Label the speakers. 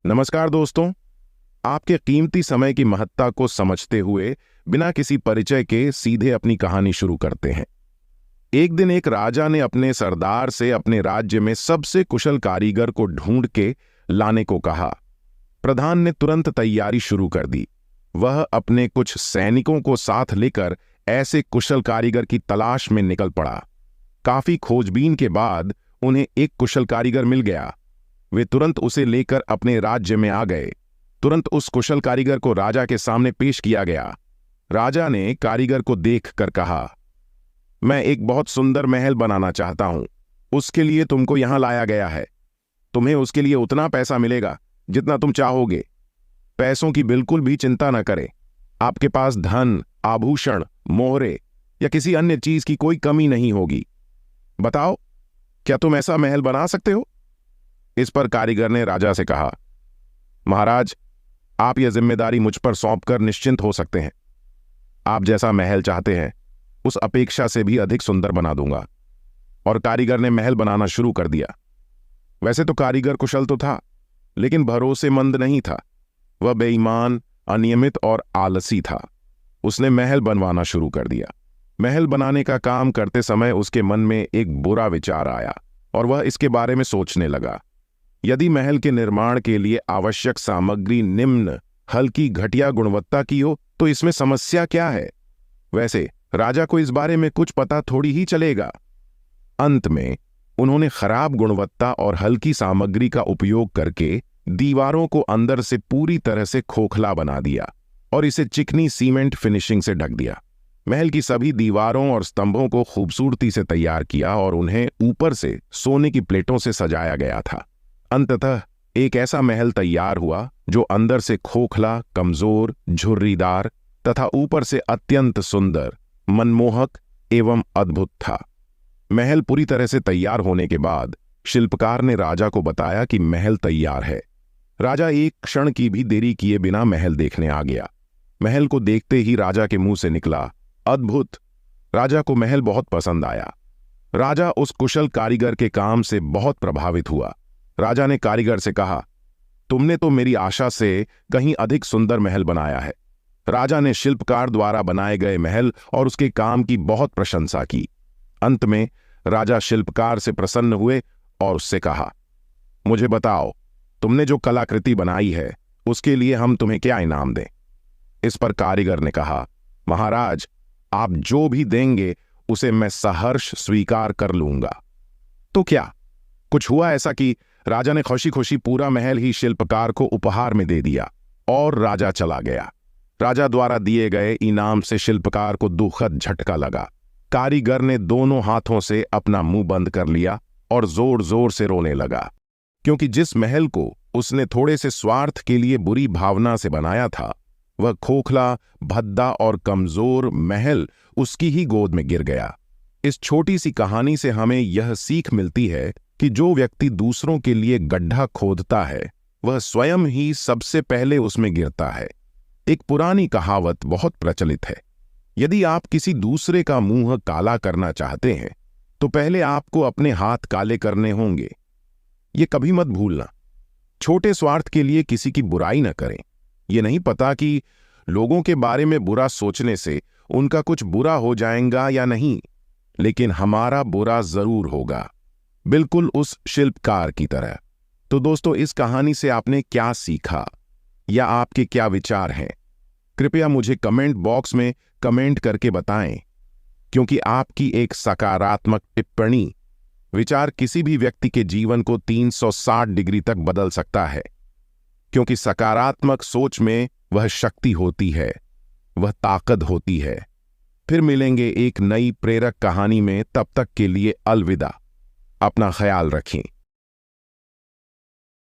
Speaker 1: नमस्कार दोस्तों। आपके कीमती समय की महत्ता को समझते हुए बिना किसी परिचय के सीधे अपनी कहानी शुरू करते हैं। एक दिन एक राजा ने अपने सरदार से अपने राज्य में सबसे कुशल कारीगर को ढूंढ के लाने को कहा। प्रधान ने तुरंत तैयारी शुरू कर दी। वह अपने कुछ सैनिकों को साथ लेकर ऐसे कुशल कारीगर की तलाश में निकल पड़ा। काफी खोजबीन के बाद उन्हें एक कुशल कारीगर मिल गया। वे तुरंत उसे लेकर अपने राज्य में आ गए। तुरंत उस कुशल कारीगर को राजा के सामने पेश किया गया। राजा ने कारीगर को देख कर कहा, मैं एक बहुत सुंदर महल बनाना चाहता हूं। उसके लिए तुमको यहां लाया गया है। तुम्हें उसके लिए उतना पैसा मिलेगा जितना तुम चाहोगे। पैसों की बिल्कुल भी चिंता न करें। आपके पास धन, आभूषण, मोहरे या किसी अन्य चीज की कोई कमी नहीं होगी। बताओ, क्या तुम ऐसा महल बना सकते हो? इस पर कारीगर ने राजा से कहा, महाराज, आप यह जिम्मेदारी मुझ पर सौंपकर निश्चिंत हो सकते हैं। आप जैसा महल चाहते हैं उस अपेक्षा से भी अधिक सुंदर बना दूंगा। और कारीगर ने महल बनाना शुरू कर दिया। वैसे तो कारीगर कुशल तो था, लेकिन भरोसेमंद नहीं था। वह बेईमान, अनियमित और आलसी था। उसने महल बनवाना शुरू कर दिया। महल बनाने का काम करते समय उसके मन में एक बुरा विचार आया और वह इसके बारे में सोचने लगा। यदि महल के निर्माण के लिए आवश्यक सामग्री निम्न, हल्की, घटिया गुणवत्ता की हो तो इसमें समस्या क्या है? वैसे राजा को इस बारे में कुछ पता थोड़ी ही चलेगा। अंत में उन्होंने खराब गुणवत्ता और हल्की सामग्री का उपयोग करके दीवारों को अंदर से पूरी तरह से खोखला बना दिया और इसे चिकनी सीमेंट फिनिशिंग से ढक दिया। महल की सभी दीवारों और स्तंभों को खूबसूरती से तैयार किया और उन्हें ऊपर से सोने की प्लेटों से सजाया गया था। अंततः एक ऐसा महल तैयार हुआ जो अंदर से खोखला, कमजोर, झुर्रीदार तथा ऊपर से अत्यंत सुंदर, मनमोहक एवं अद्भुत था। महल पूरी तरह से तैयार होने के बाद शिल्पकार ने राजा को बताया कि महल तैयार है। राजा एक क्षण की भी देरी किए बिना महल देखने आ गया। महल को देखते ही राजा के मुंह से निकला, अद्भुत। राजा को महल बहुत पसंद आया। राजा उस कुशल कारीगर के काम से बहुत प्रभावित हुआ। राजा ने कारीगर से कहा, तुमने तो मेरी आशा से कहीं अधिक सुंदर महल बनाया है। राजा ने शिल्पकार द्वारा बनाए गए महल और उसके काम की बहुत प्रशंसा की। अंत में राजा शिल्पकार से प्रसन्न हुए और उससे कहा, मुझे बताओ, तुमने जो कलाकृति बनाई है उसके लिए हम तुम्हें क्या इनाम दें? इस पर कारीगर ने कहा, महाराज, आप जो भी देंगे उसे मैं सहर्ष स्वीकार कर लूंगा। तो क्या कुछ हुआ ऐसा कि राजा ने खुशी खुशी पूरा महल ही शिल्पकार को उपहार में दे दिया और राजा चला गया। राजा द्वारा दिए गए इनाम से शिल्पकार को दुखद झटका लगा। कारीगर ने दोनों हाथों से अपना मुंह बंद कर लिया और जोर जोर से रोने लगा, क्योंकि जिस महल को उसने थोड़े से स्वार्थ के लिए बुरी भावना से बनाया था, वह खोखला, भद्दा और कमजोर महल उसकी ही गोद में गिर गया। इस छोटी सी कहानी से हमें यह सीख मिलती है कि जो व्यक्ति दूसरों के लिए गड्ढा खोदता है वह स्वयं ही सबसे पहले उसमें गिरता है। एक पुरानी कहावत बहुत प्रचलित है, यदि आप किसी दूसरे का मुंह काला करना चाहते हैं तो पहले आपको अपने हाथ काले करने होंगे। ये कभी मत भूलना। छोटे स्वार्थ के लिए किसी की बुराई न करें। ये नहीं पता कि लोगों के बारे में बुरा सोचने से उनका कुछ बुरा हो जाएगा या नहीं, लेकिन हमारा बुरा जरूर होगा, बिल्कुल उस शिल्पकार की तरह। तो दोस्तों, इस कहानी से आपने क्या सीखा या आपके क्या विचार हैं? कृपया मुझे कमेंट बॉक्स में कमेंट करके बताएं, क्योंकि आपकी एक सकारात्मक टिप्पणी विचार किसी भी व्यक्ति के जीवन को 360 डिग्री तक बदल सकता है। क्योंकि सकारात्मक सोच में वह शक्ति होती है, वह ताकत होती है। फिर मिलेंगे एक नई प्रेरक कहानी में। तब तक के लिए अलविदा। अपना ख्याल रखें।